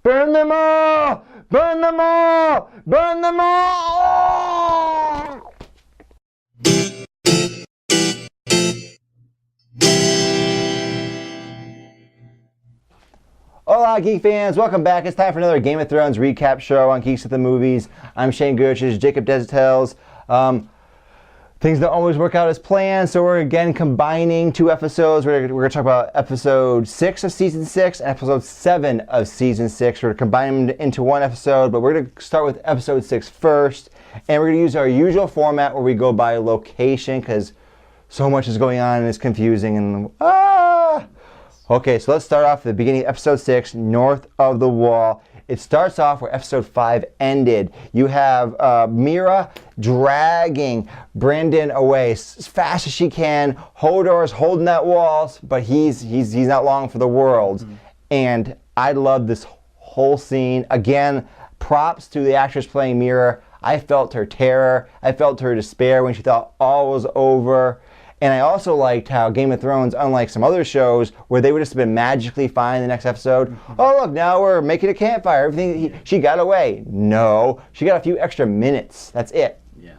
Burn them all! Burn them all! Burn them all! Hola, Geek fans. Welcome back. It's time for another Game of Thrones recap show on Geeks at the Movies. I'm Shane Gooch. This is Jacob Desitels. Things don't always work out as planned, so we're again combining two episodes. We're going to talk about episode 6 of season 6 and episode 7 of season 6. We're combining them into one episode, but we're going to start with episode 6 first. And we're going to use our usual format where we go by location because so much is going on and it's confusing. Okay, so let's start off at the beginning of episode 6, North of the Wall. It starts off where episode 5 ended. You have Mira dragging Brandon away as fast as she can. Hodor's holding that wall, but he's not long for the world. Mm-hmm. And I love this whole scene. Again, props to the actress playing Mira. I felt her terror. I felt her despair when she thought all was over. And I also liked how Game of Thrones, unlike some other shows, where they would just have been magically fine in the next episode. Mm-hmm. Oh, look, now we're making a campfire. Everything, she got away. No, she got a few extra minutes. That's it. Yeah.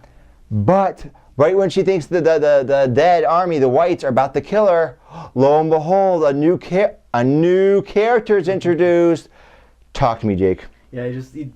But right when she thinks the dead army, the whites, are about to kill her, lo and behold, a new character is introduced. Talk to me, Jake. Yeah, he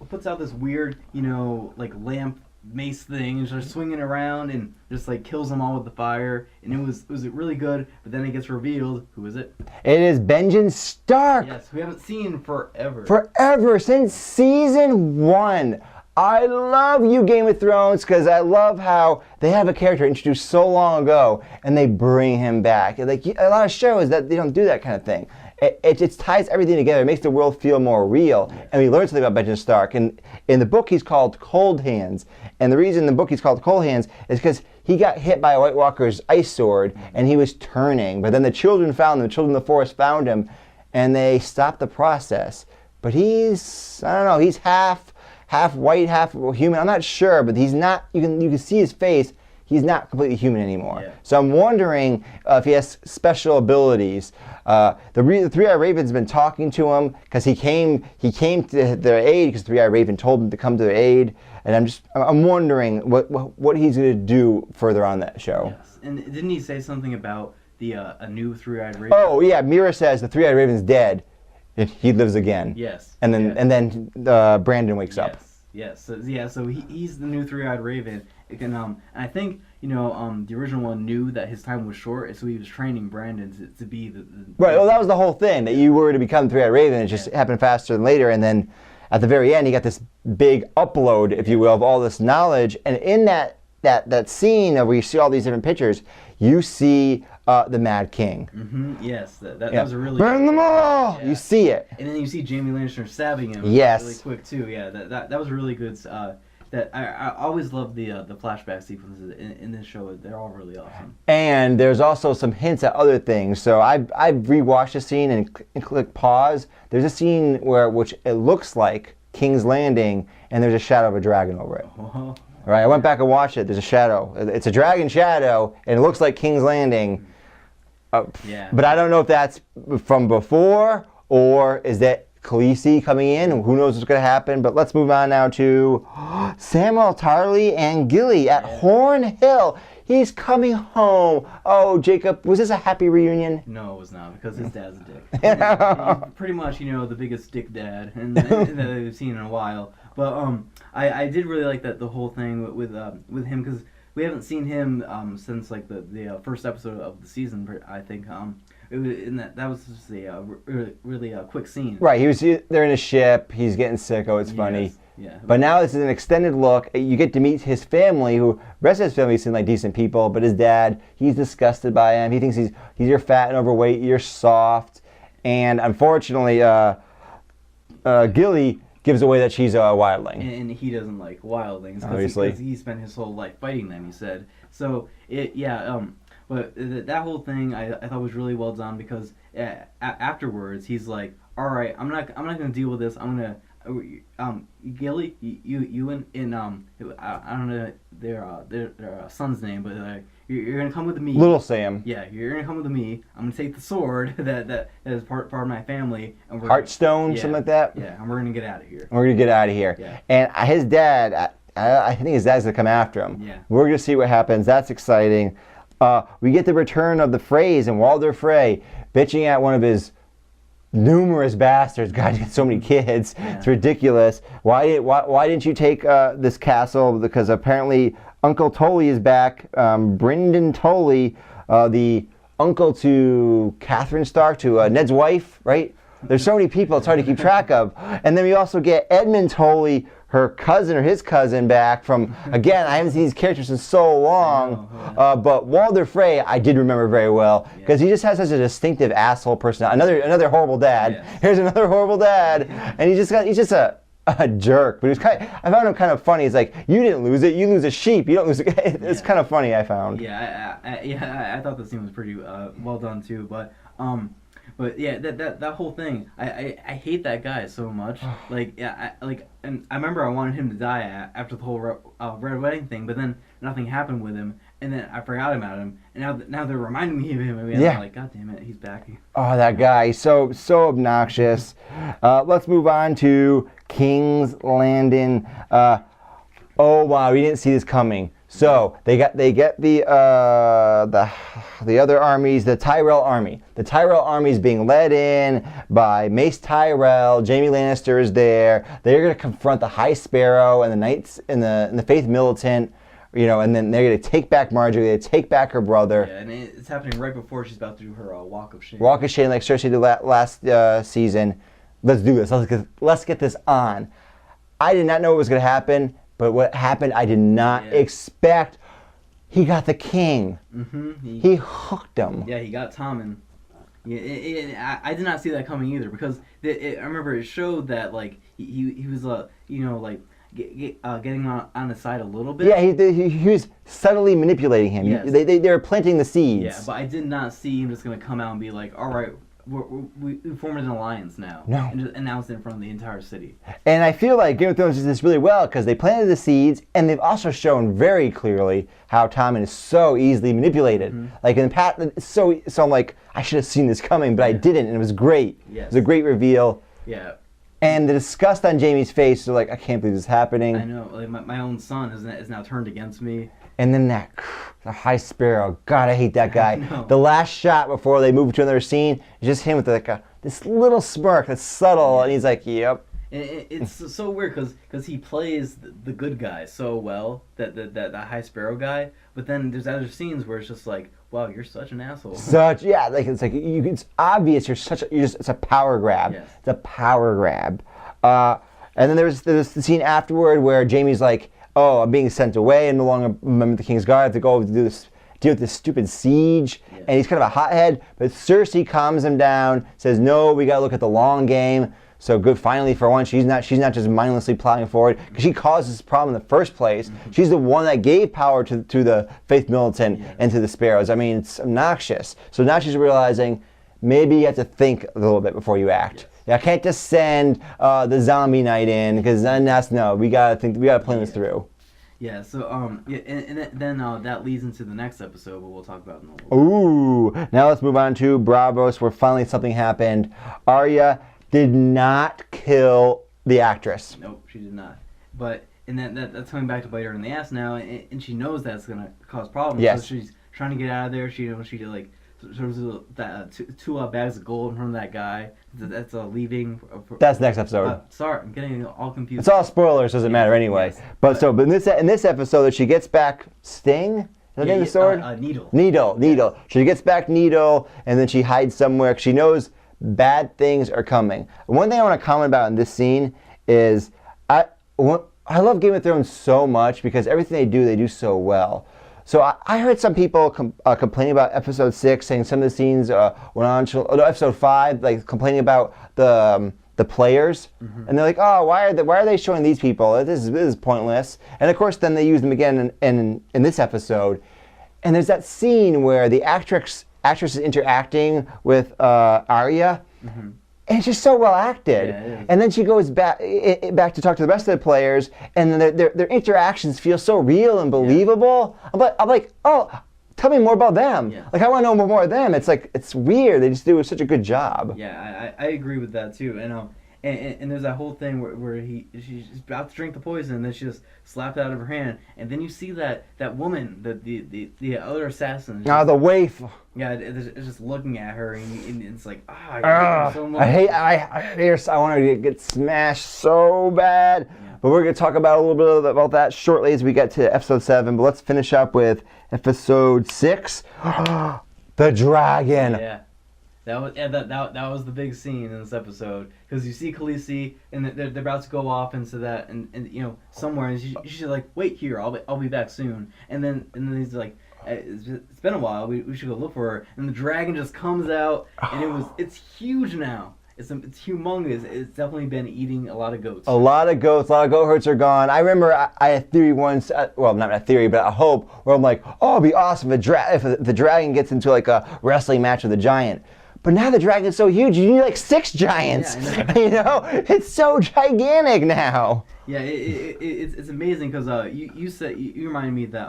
puts out this weird, like lamp mace thing and starts swinging around and just like kills them all with the fire, and it was really good. But then it gets revealed, who is it? It is Benjen Stark. Yes, we haven't seen forever since season 1. I love you, Game of Thrones, because I love how they have a character introduced so long ago and they bring him back. Like a lot of shows that they don't do that kind of thing. It ties everything together. It makes the world feel more real. And we learn something about Benjen Stark. And in the book, he's called Cold Hands. And the reason in the book he's called Cold Hands is because he got hit by a White Walker's ice sword and he was turning. But then the children found him. The children of the forest found him and they stopped the process. But he's, I don't know, he's half white, half human. I'm not sure, but he's not, you can see his face. He's not completely human anymore. Yeah. So I'm wondering if he has special abilities. The Three-Eyed Raven's been talking to him because he came to their aid because Three-Eyed Raven told him to come to their aid. And I'm wondering what he's going to do further on that show. Yes. And didn't he say something about a new Three-Eyed Raven? Oh yeah, Mira says the Three-Eyed Raven's dead. He lives again. Yes. And then Brandon wakes up. Yes. So he's the new Three-Eyed Raven. And I think the original one knew that his time was short, so he was training Brandon to be the right. Well, that was the whole thing, that you were to become Three-Eyed Raven. It just happened faster than later, and then at the very end, he got this big upload, if you will, of all this knowledge. And in that scene where you see all these different pictures, you see the Mad King. Mm-hmm. Yes, that was a really burn them all. Yeah. You see it, and then you see Jaime Lannister stabbing him. Yes, really quick too. Yeah, that was really good. That I always love the flashback sequences in this show. They're all really awesome. And there's also some hints at other things. So I've rewatched the scene and click pause. There's a scene which it looks like King's Landing, and there's a shadow of a dragon over it. Oh. Right, I went back and watched it. There's a shadow. It's a dragon shadow, and it looks like King's Landing. Yeah. But I don't know if that's from before or is that Khaleesi coming in. Who knows what's going to happen? But let's move on now to Samuel Tarly and Gilly at Horn Hill. He's coming home. Oh, Jacob, was this a happy reunion? No, it was not, because his dad's a dick. He's pretty much, the biggest dick dad that they've seen in a while. But I did really like the whole thing with him, because we haven't seen him since like the first episode of the season. I think that was just a really quick scene. Right, they're in a ship. He's getting sick. Oh, it's funny. Yes. Yeah. But now this is an extended look. You get to meet his family, who the rest of his family seem like decent people, but his dad, he's disgusted by him. He thinks you're fat and overweight, you're soft, and unfortunately, Gilly gives away that she's a wildling. And he doesn't like wildlings, obviously. Because he spent his whole life fighting them, he said. So, but that whole thing I thought was really well done, because afterwards he's like, all right, I'm not going to deal with this. I'm going to Gilly, you and I don't know their son's name, but you're gonna come with me. Little Sam. Yeah, you're gonna come with me. I'm gonna take the sword that is part of my family, and we're Heartstone, something like that. Yeah, and we're gonna get out of here. We're gonna get out of here. Yeah. And his dad, I think his dad's gonna come after him. Yeah. We're gonna see what happens. That's exciting. We get the return of the Freys and Walder Frey bitching at one of his numerous bastards. God, he had so many kids. Yeah. It's ridiculous. Why didn't you take this castle? Because apparently Uncle Tully is back. Brynden Tully, the uncle to Catherine Stark, to Ned's wife, right? There's so many people, it's hard to keep track of. And then we also get Edmund Tully, her cousin or his cousin, back from, again, I haven't seen these characters in so long, but Walder Frey I did remember very well, because he just has such a distinctive asshole personality. Another horrible dad. Yes. Here's another horrible dad, and he's just a jerk, but I found him kind of funny. It's like, you didn't lose it, you lose a sheep, you don't lose it. It's kind of funny, I found. Yeah, I thought the scene was pretty well done too, but yeah, that whole thing, I hate that guy so much. And I remember I wanted him to die after the whole Red Wedding thing, but then nothing happened with him, and then I forgot about him, and now they're reminding me of him again. Yeah. I'm like, God damn it, he's back. Oh, that guy, so obnoxious. Let's move on to King's Landing. Oh wow, we didn't see this coming. So they get the other armies, the Tyrell army. The Tyrell army is being led in by Mace Tyrell. Jaime Lannister is there. They're going to confront the High Sparrow and the Knights and the Faith Militant, and then they're going to take back Marjorie. They're going to take back her brother. Yeah, and it's happening right before she's about to do her walk of shame. Walk of shame, like Cersei did last season. Let's do this. Let's get this on. I did not know what was going to happen. But what happened, I did not expect. He got the king. Mm-hmm. He hooked him. Yeah, he got Tommen. Yeah, I did not see that coming either, because I remember it showed that like he was getting on his side a little bit. Yeah, he was subtly manipulating him. Yes. They were planting the seeds. Yeah, but I did not see him just gonna come out and be like, all right, we formed an alliance now. No. And just announced it in front of the entire city. And I feel like Game of Thrones does this really well, because they planted the seeds, and they've also shown very clearly how Tommen is so easily manipulated. Mm-hmm. Like in the past, so I'm like, I should have seen this coming, but I didn't, and it was great. Yes. It was a great reveal. Yeah. And the disgust on Jaime's face, they're like, I can't believe this is happening. I know, like my own son is now turned against me. And then the High Sparrow, God, I hate that guy. No. The last shot before they move to another scene is just him with this little smirk that's subtle, and he's like, yep. It's so weird because he plays the good guy so well, that the High Sparrow guy. But then there's other scenes where it's just like, wow, you're such an asshole. It's obvious it's a power grab. Yes. It's a power grab. And then there's the scene afterward where Jaime's like, oh, I'm being sent away and no longer remember the King's Guard. I have to go deal with this stupid siege. Yeah. And he's kind of a hothead, but Cersei calms him down, says, no, we got to look at the long game. So good, finally, for once, she's not just mindlessly plotting forward, because she caused this problem in the first place. Mm-hmm. She's the one that gave power to the Faith Militant and to the Sparrows. I mean, it's obnoxious. So now she's realizing maybe you have to think a little bit before you act. Yes. I can't just send the zombie knight in, because then we gotta think, we gotta plan this through. Yeah. So and then that leads into the next episode, but we'll talk about in a little bit. Ooh. Now let's move on to Bravos, where finally something happened. Arya did not kill the actress. Nope, she did not. But that's coming back to bite her in the ass now, and she knows that's gonna cause problems. Yes. So she's trying to get out of there. She did like. So there's two bags of gold from that guy. That's leaving. That's next episode. Sorry, I'm getting all confused. It's all spoilers. Doesn't matter anyway. Yes. But in this episode, that she gets back Sting. Is that the name of the sword? Needle. Needle. She gets back Needle, and then she hides somewhere. She knows bad things are coming. One thing I want to comment about in this scene is I love Game of Thrones so much, because everything they do so well. So I heard some people complaining about episode 6, saying some of the scenes went on to episode 5, like complaining about the players, and they're like, oh, why are they showing these people? This is pointless. And of course, then they use them again in this episode. And there's that scene where the actress is interacting with Arya. Mm-hmm. And it's just so well acted. Yeah, it is. And then she goes back to talk to the rest of the players, and then their interactions feel so real and believable. Yeah. I'm like, oh, tell me more about them. Yeah. Like I want to know more of them. It's like it's weird. They just do such a good job. Yeah, I agree with that too. And there's that whole thing where she's about to drink the poison, and then she just slapped it out of her hand, and then you see that woman, the other assassin. The waif. Yeah, it's just looking at her, and it's like, I hate her so much. I hate her. I want her to get smashed so bad. Yeah. But we're going to talk about a little bit about that shortly as we get to episode 7. But let's finish up with episode 6. The dragon. Yeah. That was the big scene in this episode, because you see Khaleesi and they're about to go off into that and somewhere, and she's like, wait here, I'll be back soon, and then he's like, it's been a while, we should go look for her, and the dragon just comes out, and it's huge now. It's humongous. It's definitely been eating a lot of goats. A lot of goat herds are gone. I remember I had a theory once, well, not a theory, but a hope, where I'm like, oh, it'd be awesome if the dragon gets into like a wrestling match with a giant. But now the dragon's so huge, you need like 6 giants. Yeah, It's so gigantic now. Yeah, it's amazing, because you reminded me that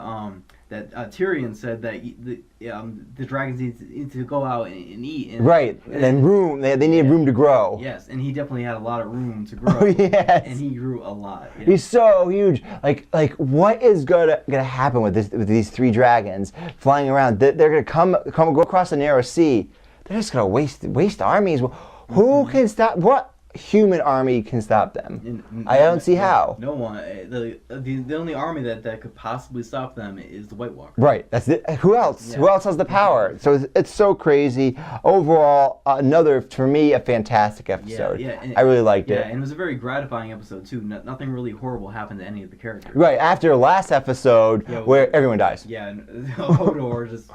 Tyrion said that the dragons need to go out and eat. Right, and room. They need room to grow. Yes, and he definitely had a lot of room to grow. Oh, yes. And he grew a lot. Yeah. He's so huge. Like what is gonna happen with these 3 dragons flying around? They're gonna go across the narrow sea. They're just gonna waste armies. Who can stop? What human army can stop them? I don't see how. No one. The only army that could possibly stop them is the White Walker. Right. That's it. Who else? Yeah. Who else has the power? So it's so crazy. Overall, another, for me, a fantastic episode. Yeah. I really liked it. Yeah, and it was a very gratifying episode too. Nothing really horrible happened to any of the characters. Right. After last episode, where everyone dies. Yeah, and Hodor just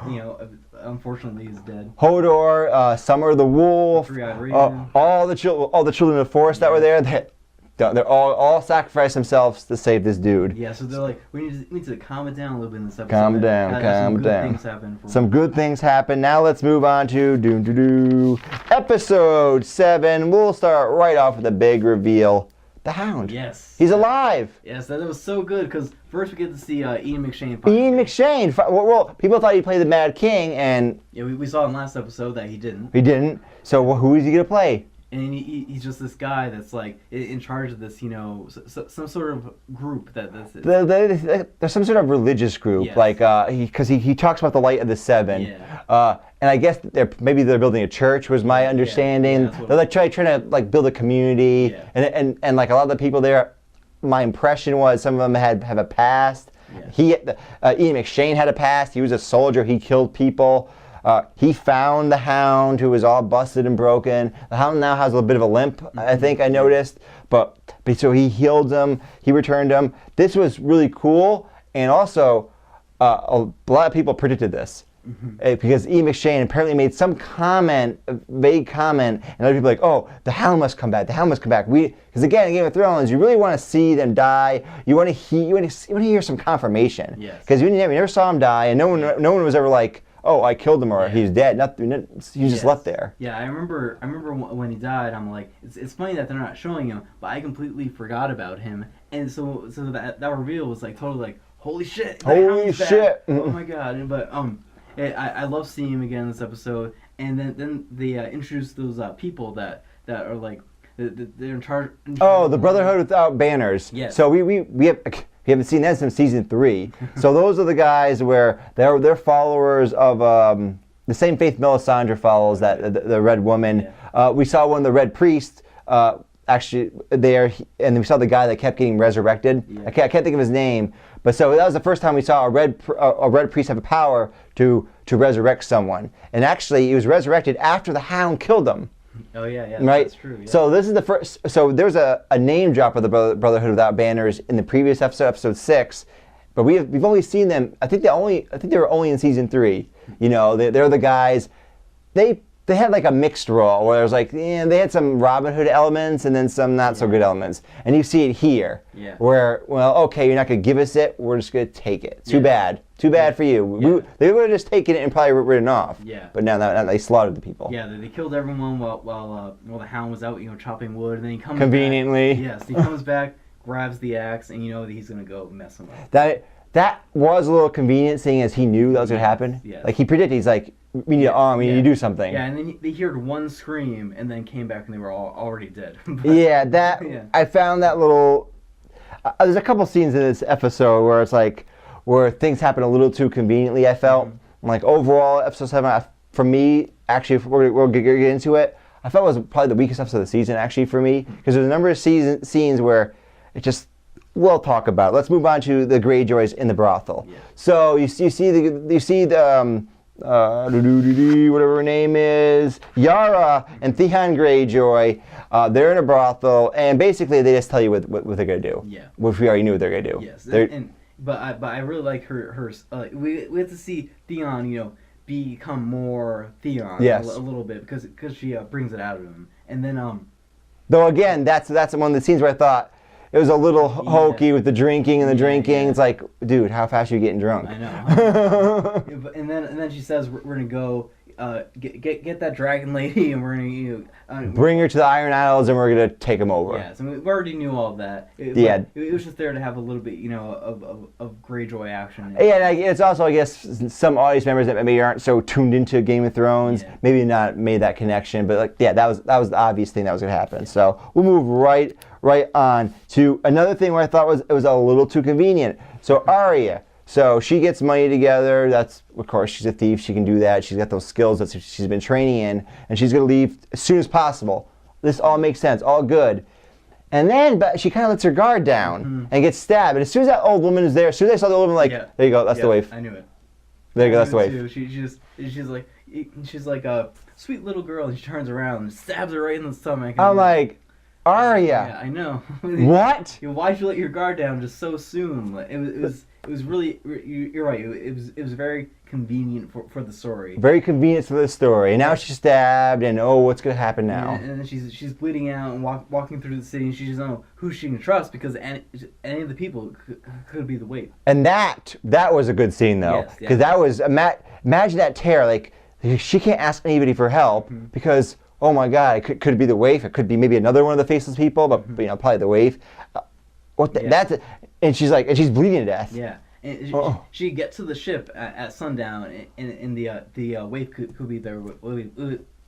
unfortunately is dead. Hodor, Summer the Wolf, all the children of the Forest that were there, they're all sacrificed themselves to save this dude. Yeah, so they're like, we need to calm it down a little bit in this episode. Calm down. Some good things happen. Now let's move on to episode 7. We'll start right off with a big reveal. The Hound. Yes. He's alive. Yes, that was so good, because first we get to see Ian McShane. Ian McShane. Well, people thought he played the Mad King, and yeah, we saw in last episode that he didn't. He didn't. So who is he gonna play? And he's just this guy that's like in charge of this, some sort of group that's. There's some sort of religious group, yes. like because he talks about the light of the 7. Yeah. And I guess maybe they're building a church, was my understanding. Yeah, they're like trying to like build a community, yeah. and like a lot of the people there, my impression was some of them have a past. Yeah. Ian McShane had a past. He was a soldier. He killed people. He found the Hound, who was all busted and broken. The Hound now has a little bit of a limp, I think I noticed. But so he healed him. He returned him. This was really cool. And also, a lot of people predicted this. Because Ian McShane apparently made some vague comment, and other people were like, oh, the Hound must come back. The Hound must come back. Because again, in Game of Thrones, you really want to see them die. You want to hear some confirmation. Because you never saw him die, and no one was ever like, oh, I killed him, or he's dead. He was just left there. Yeah, I remember when he died. I'm like, it's funny that they're not showing him, but I completely forgot about him, and so that reveal was like totally like, holy shit! Holy shit! Oh my god! But I love seeing him again in this episode, and then they introduce those people that are like they're in charge. Oh, the Brotherhood Without Banners. Yes. So we haven't seen that since season 3. So those are the guys where they're followers of the same faith Melisandre follows, that the Red Woman. Yeah. We saw one of the Red Priests actually there, and we saw the guy that kept getting resurrected. Yeah. I can't think of his name, but so that was the first time we saw a red priest have a power to resurrect someone. And actually, he was resurrected after the Hound killed him. Oh yeah, right. That's true. Yeah. So this is the first. So there's a name drop of the Brotherhood Without Banners in the previous episode 6, but we've only seen them. I think they were only in season 3. They're the guys. They had like a mixed role where it was like, they had some Robin Hood elements and then some not so good elements. And you see it here, where, well, okay, you're not going to give us it, we're just going to take it. Too bad. Too bad for you. Yeah. They would have just taken it and probably written off. Yeah. But now they slaughtered the people. Yeah, they killed everyone while the Hound was out, chopping wood, and then he comes conveniently. back. Yes, he comes back, grabs the axe, and you know that he's going to go mess him up. that was a little convenient, seeing as he knew that was going to happen. Yes. Like he predicted, he's like, we need an arm, we need to do something. Yeah, and then they heard one scream, and then came back, and they were all already dead. But, Yeah, I found that little. There's a couple scenes in this episode where it's like, where things happen a little too conveniently. I felt like overall, episode 7 for me, actually, if we'll get into it, I felt it was probably the weakest episode of the season actually for me, because there's a number of scenes where it just. We'll talk about it. Let's move on to the Greyjoys in the brothel. Yeah. So you see the whatever her name is, Yara and Theon Greyjoy. They're in a brothel, and basically they just tell you what they're gonna do. Yeah. Which we already knew what they're gonna do. Yes. But I really like her. We have to see Theon, become more Theon. Yes. A little bit because she brings it out of him, and then Though again, that's one of the scenes where I thought. It was a little hokey with the drinking and the drinking. Yeah. It's like, dude, how fast are you getting drunk? I know. and then she says we're gonna go get that dragon lady, and we're gonna bring her to the Iron Isles, and we're gonna take them over. Yes, and we already knew all of that. It was just there to have a little bit, of Greyjoy action. Yeah, and it's also, I guess, some audience members that maybe aren't so tuned into Game of Thrones, maybe not made that connection. But that was the obvious thing that was gonna happen. So we'll move right on to another thing where I thought it was a little too convenient. So Arya, so she gets money together. That's, of course, she's a thief. She can do that. She's got those skills that she's been training in, and she's going to leave as soon as possible. This all makes sense, all good. And then, but she kind of lets her guard down and gets stabbed. And as soon as that old woman is there, as soon as I saw the old woman, there you go, that's the waif. I knew it. There you go, that's the waif. She's like a sweet little girl, and she turns around and stabs her right in the stomach. I'm like, Arya. Yeah, I know. What? Why'd you let your guard down just so soon? It was really. You're right. It was very convenient for the story. Very convenient for the story. And now she's stabbed, and what's gonna happen now? And then she's bleeding out and walking through the city, and she doesn't know who she can trust because any of the people could be the waif. And that was a good scene though, because that was imagine that terror. Like she can't ask anybody for help because. Oh my God! It could be the waif. It could be maybe another one of the faceless people, but probably the waif. That's it. And she's bleeding to death. Yeah, and she gets to the ship at sundown, and the waif could be there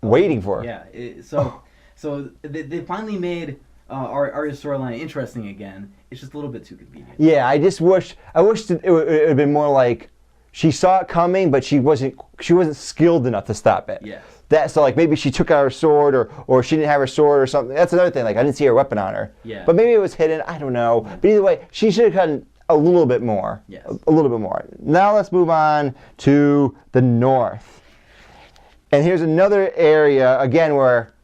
waiting for her. Yeah. So they finally made Arya's storyline interesting again. It's just a little bit too convenient. Yeah, I wish it would have been more like she saw it coming, but she wasn't skilled enough to stop it. Yes. So maybe she took out her sword or she didn't have her sword or something. That's another thing. Like I didn't see her weapon on her. Yeah. But maybe it was hidden. I don't know. But either way, she should have gotten a little bit more. Yes. A little bit more. Now let's move on to the north. And here's another area again where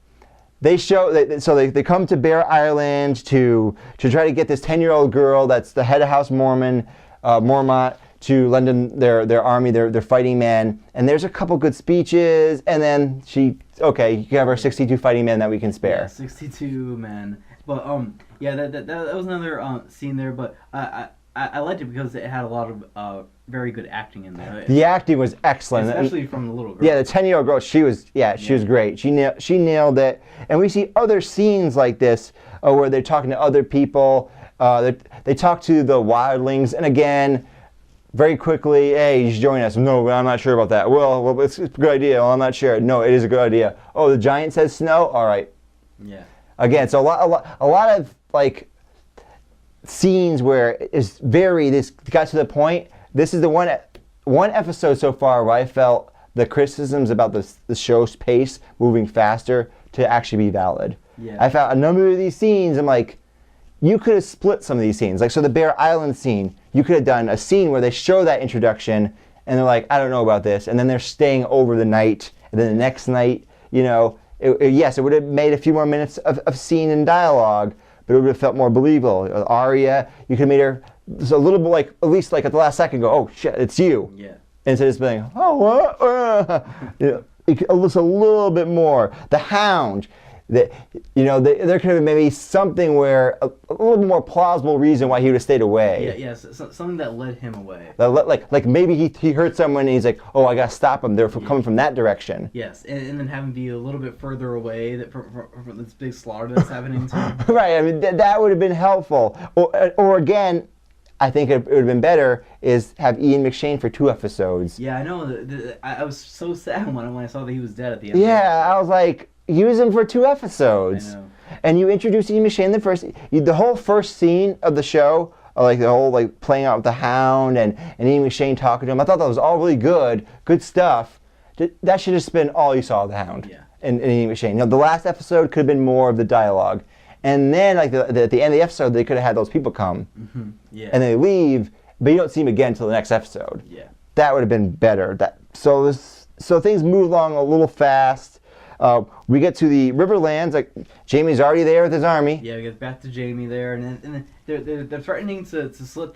they show so they come to Bear Island to try to get this 10-year-old girl that's the head of House Mormont. To lend them their army, their fighting men, and there's a couple good speeches, and then you can have our 62 fighting men that we can spare. Yeah, 62 men, but that was another scene there, but I liked it because it had a lot of very good acting in there. The acting was excellent, especially from the little girl. Yeah, the 10-year-old girl, she was great. She nailed it, and we see other scenes like this where they're talking to other people. They talk to the wildlings, and again. Very quickly, hey, you should join us. No, I'm not sure about that. Well, it's a good idea. Well, I'm not sure. No, it is a good idea. Oh, the giant says snow? All right. Yeah. Again, so a lot of like scenes where this got to the point. This is the one episode so far where I felt the criticisms about the show's pace moving faster to actually be valid. Yeah. I found a number of these scenes, I'm like, you could have split some of these scenes. Like, so the Bear Island scene, you could have done a scene where they show that introduction, and they're like, I don't know about this, and then they're staying over the night, and then the next night, it would have made a few more minutes of scene and dialogue, but it would have felt more believable. Arya, you could have made her a little bit like, at least like at the last second, go, oh shit, it's you. Yeah. Instead of just being, oh what? Just a little bit more. The Hound. There could have been maybe something where a little more plausible reason why he would have stayed away. Yeah, something that led him away. Like maybe he hurt someone and he's like, oh, I gotta stop him. They're coming from that direction. Yes, and then have him be a little bit further away from this big slaughter that's happening to him. Right. I mean that would have been helpful. Or again, I think it would have been better is have Ian McShane for 2 episodes. Yeah, I know. I was so sad when I saw that he was dead at the end. Yeah, I was like, use him for 2 episodes. I know. And you introduce Ian McShane the whole first scene of the show, like the whole like playing out with the Hound and Ian McShane talking to him. I thought that was all really good stuff. That should have just been all you saw of the Hound and Ian McShane. The last episode could have been more of the dialogue. And then, like at the end of the episode, they could have had those people come, and they leave, but you don't see them again until the next episode. Yeah, that would have been better. So things move along a little fast. We get to the Riverlands. Like Jamie's already there with his army. Yeah, we get back to Jamie there, and then they're threatening to slit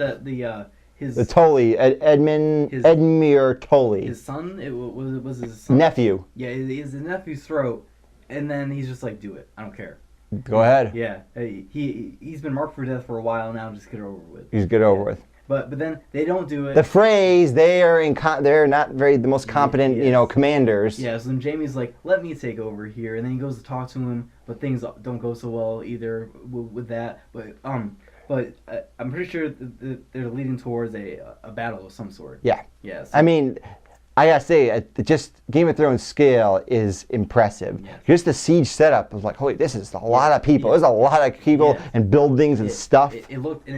his Tully, Edmure Tully. His son. It was his son? Nephew. Yeah, his nephew's throat, and then he's just like, "Do it. I don't care." Go ahead. Yeah, he's been marked for death for a while now. Just get it over with. He's get over with. But then they don't do it. The phrase they're not the most competent commanders. Yeah, so then Jamie's like, "Let me take over here," and then he goes to talk to him, but things don't go so well either with that. But I'm pretty sure they're leading towards a battle of some sort. Yeah. Yes. I mean, I gotta say, just Game of Thrones scale is impressive. Yeah. Just the siege setup was like, holy, this is a lot of people. There's a lot of people and buildings and stuff. It looked,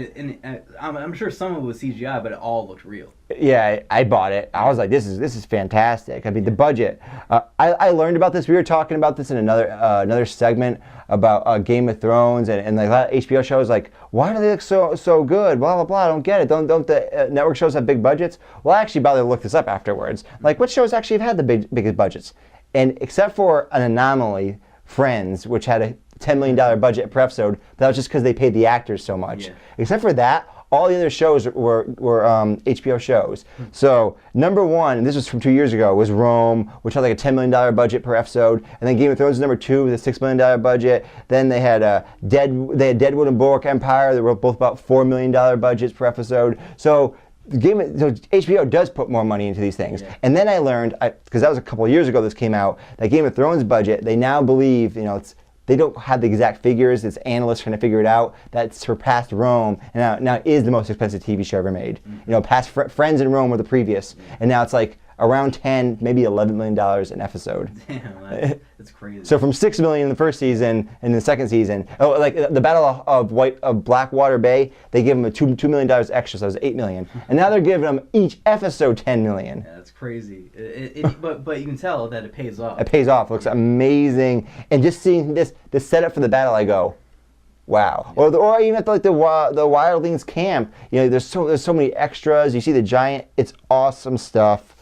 I'm sure some of it was CGI, but it all looked real. Yeah, I bought it. I was like, this is fantastic. I mean, the budget. I learned about this. We were talking about this in another segment about Game of Thrones and like a lot of HBO shows. Like, why do they look so good? Blah blah blah. I don't get it. Don't the network shows have big budgets? Well, I actually bothered to look this up afterwards. Like, what shows actually have had the biggest budgets? And except for an anomaly, Friends, which had a $10 million budget per episode, that was just because they paid the actors so much. Yeah. Except for that, all the other shows were HBO shows. So number 1, and this was from 2 years ago, was Rome, which had like a $10 million budget per episode, and then Game of Thrones was number 2 with a $6 million budget. Then they had Deadwood and Bulwark Empire. They were both about $4 million budgets per episode. So HBO does put more money into these things. Yeah. And then I learned, because that was a couple of years ago this came out, that Game of Thrones budget, they now believe, they don't have the exact figures. It's analysts trying to figure it out. That surpassed Rome, and now is the most expensive TV show ever made. Mm-hmm. Past Friends and Rome were the previous, and now it's like around 10, maybe $11 million an episode. Damn, that's crazy. So from $6 million in the first season and the second season, like the Battle of Blackwater Bay, they give them $2 million extra, so it was $8 million, and now they're giving them each episode $10 million. Yeah, that's crazy. But you can tell that it pays off. It pays off. It looks amazing, and just seeing this setup for the battle, I go, wow. Yeah. Or even at the Wildlings camp, there's so many extras. You see the giant. It's awesome stuff.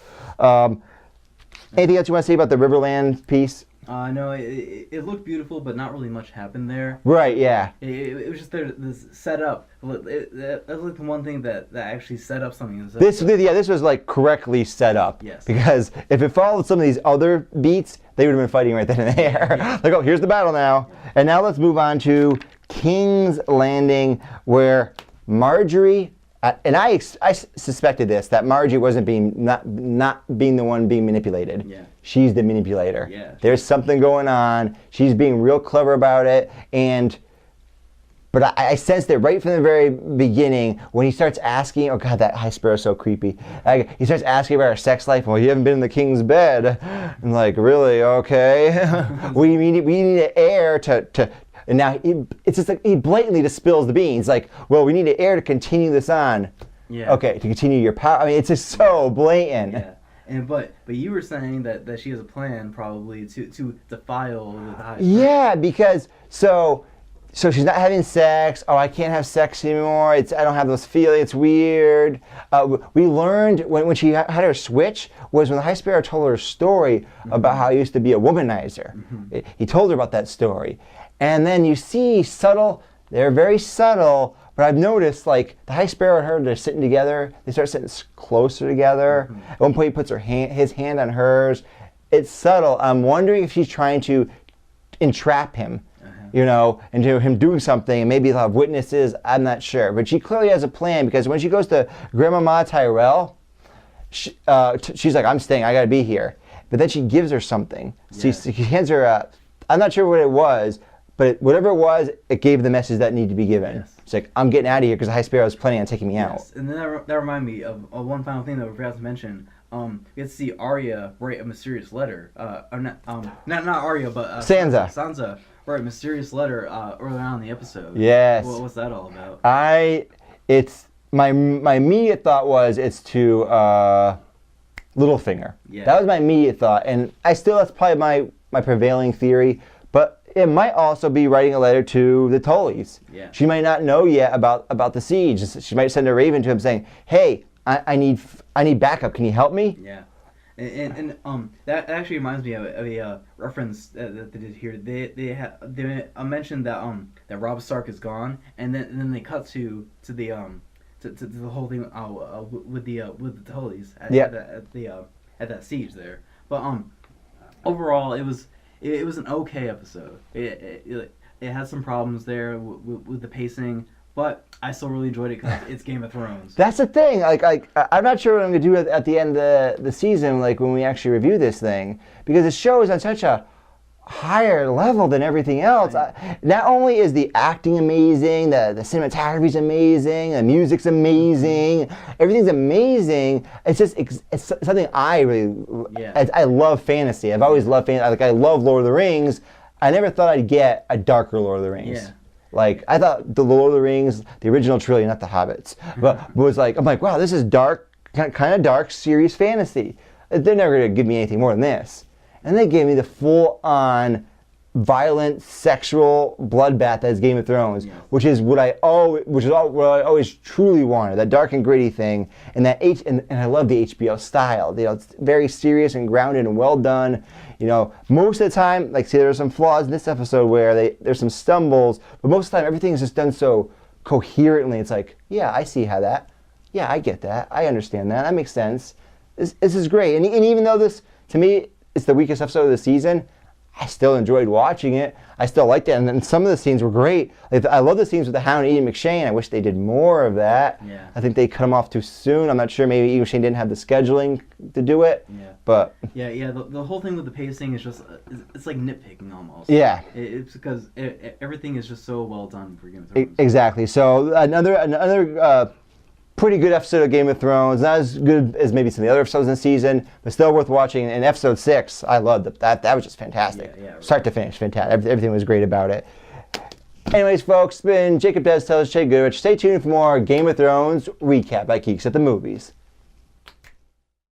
Anything else you want to say about the Riverland piece? No, it looked beautiful, but not really much happened there. Right, yeah. It was just this set up. That's like the one thing that actually set up something. This was like correctly set up. Yes. Because if it followed some of these other beats, they would have been fighting right then and there. Yeah. Like, oh, here's the battle now. And now let's move on to King's Landing, where Marjorie... and I suspected this, that Margie wasn't not being the one being manipulated. Yeah. She's the manipulator. Yeah. There's something going on. She's being real clever about it. But I sensed it right from the very beginning when he starts asking, oh God, that High Sparrow's so creepy. He starts asking about her sex life. Well, you haven't been in the king's bed. I'm like, really? Okay. we need an heir to and now it's just like he blatantly just spills the beans. Like, well, we need an heir to continue this on. Yeah. Okay, to continue your power. I mean, it's just so blatant. Yeah. But you were saying that she has a plan probably to defile the High Sparrow. Yeah, because so she's not having sex. Oh, I can't have sex anymore. I don't have those feelings. It's weird. We learned when she had her switch was when the High Sparrow told her a story about how he used to be a womanizer. Mm-hmm. He told her about that story. And then you see they're very subtle, but I've noticed like the High Sparrow and her, they're sitting together. They start sitting closer together. Mm-hmm. At one point he puts his hand on hers. It's subtle. I'm wondering if she's trying to entrap him. Into him doing something, and maybe they'll have witnesses. I'm not sure, but she clearly has a plan because when she goes to Grandmama Tyrell, she's like, "I'm staying. I got to be here." But then she gives her something. Yeah. She hands her I'm not sure what it was, but whatever it was, it gave the message that needed to be given. Yes. It's like, I'm getting out of here because High Sparrow is planning on taking me out. Yes, and then that reminded me of one final thing that we forgot to mention. We get to see Arya write a mysterious letter. Or not Arya, but Sansa. Sansa write a mysterious letter early on in the episode. Yes. What's that all about? It's my immediate thought was it's to Littlefinger. Yeah. That was my immediate thought, and that's probably my prevailing theory. But it might also be writing a letter to the Tullys. Yeah. She might not know yet about the siege. She might send a raven to him saying, "Hey, I need backup. Can you help me?" Yeah. And that actually reminds me of a reference that they did here. They mentioned that Robb Stark is gone, and then they cut to the whole thing with the Tullys at that siege there. But overall it was an okay episode. It had some problems there with the pacing, but I still really enjoyed it because it's Game of Thrones. That's the thing. Like I'm not sure what I'm gonna do at the end of the season, like when we actually review this thing, because the show is on such a higher level than everything else. Not only is the acting amazing, the cinematography's amazing, the music's amazing, everything's amazing. It's just it's something I really I love fantasy. I've always loved fantasy. Like I love Lord of the Rings. I never thought I'd get a darker Lord of the Rings. Yeah. Like I thought the Lord of the Rings, the original trilogy, not the Hobbits, but was like I'm like, wow, this is dark, kind of dark, serious fantasy. They're never gonna give me anything more than this. And they gave me the full-on, violent, sexual bloodbath that is Game of Thrones, which is what I always truly wanted. That dark and gritty thing, and and I love the HBO style. You know, it's very serious and grounded and well done. You know, most of the time, like say there's some flaws in this episode where there's some stumbles, but most of the time everything is just done so coherently. It's like, yeah, I see how that. Yeah, I get that. I understand that. That makes sense. This is great. And even though this, to me, it's the weakest episode of the season, I still enjoyed watching it. I still liked it, and then some of the scenes were great. Like, I love the scenes with the Hound and Ian McShane. I wish they did more of that. Yeah. I think they cut him off too soon. I'm not sure. Maybe Ian McShane didn't have the scheduling to do it. Yeah. But yeah. The whole thing with the pacing is just it's like nitpicking almost. Yeah. It's because everything is just so well done for Game of Thrones. Exactly. So another pretty good episode of Game of Thrones. Not as good as maybe some of the other episodes in the season, but still worth watching. And episode 6, I loved it. That was just fantastic. Yeah, Start to finish, fantastic. Everything was great about it. Anyways, folks, it's been Jacob Des, Jay Goodrich. Stay tuned for more Game of Thrones recap by Geeks at the Movies.